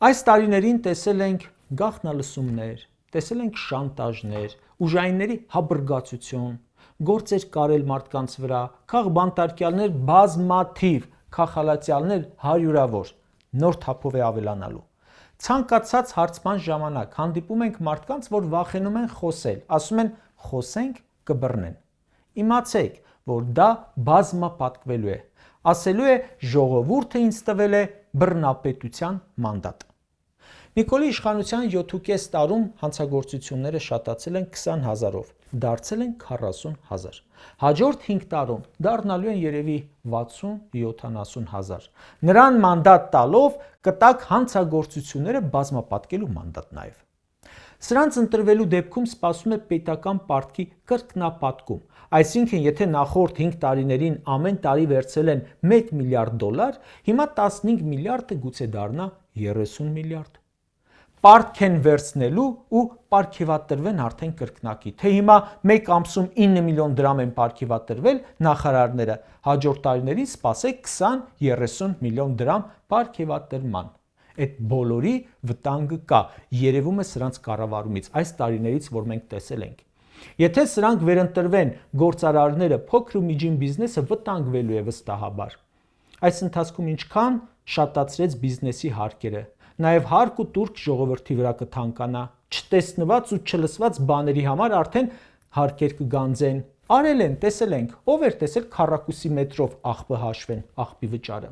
Այս տարիներին տեսել ենք գաղտնալսումներ, տեսել ենք շանտաժներ, ուժայինների հաբռգացություն, գործեր կարել մարդկանց վրա, քաղբանտարկյալներ բազմաթիվ, քաղաքալացյալներ հարյուրավոր, նոր թափով է ավելանալու։ Ցանկացած հարցման ժամանակ հանդիպում ենք մարդկանց, որ վախենում են խոսել, ասում են խոսենք կբռնեն։ Իմացեք, որ դա բազմապատկվելու է, ասելու է ժողովուրդը ինձ տվել է բռնապետության մանդատ։ Նիկոլի իշխանության 7,5 տարում հանցագործությունները շատացել են 20,000-ով, դարձել են 40,000։ Հաջորդ 5 տարում դառնալու են երևի 60-70,000։ Նրան մանդատ տալով կտակ հանցագործությունները բազմապատկելու մանդատ նաև։ Սրանց ընտրվելու դեպքում սպասում է պետական պարտքի կրկնապատկում, այսինքն եթե նախորդ 5 տարիներին ամեն տարի վերցրել են $1 միլիարդ, հիմա 15 միլիարդը գուցե դառնա 30 միլիարդ։ Պարտք են վերցնելու ու պարգևատրվեն արդեն կրկնակի, թե հիմա մեկ ամսում 9 միլիոն դրամ են պարգևատրվել նախարարները, հաջորդ տարիներին սպասեք 20-30 միլիոն դրամ պարգևատրման։ Այդ բոլորի վտանգը կա, երևում է սրանց կառավարումից, այս տարիներից, որ մենք տեսել ենք։ Եթե սրանք վերընտրվեն գործարարները, փոքր ու միջին բիզնեսը վտանգվելու է վստահաբար։ Այս ընթացքում ինչքան շատացրեց բիզնեսի հարկերը, նաև հարկ ու տուրք ժողովրդի վրա կթանկանա, չտեսնված ու չլսված բաների համար արդեն հարկեր կգանձեն։ Արել են, տեսել ենք, ով էր տեսել քառակուսի մետրով աղբը հաշվեն, աղբի վճարը։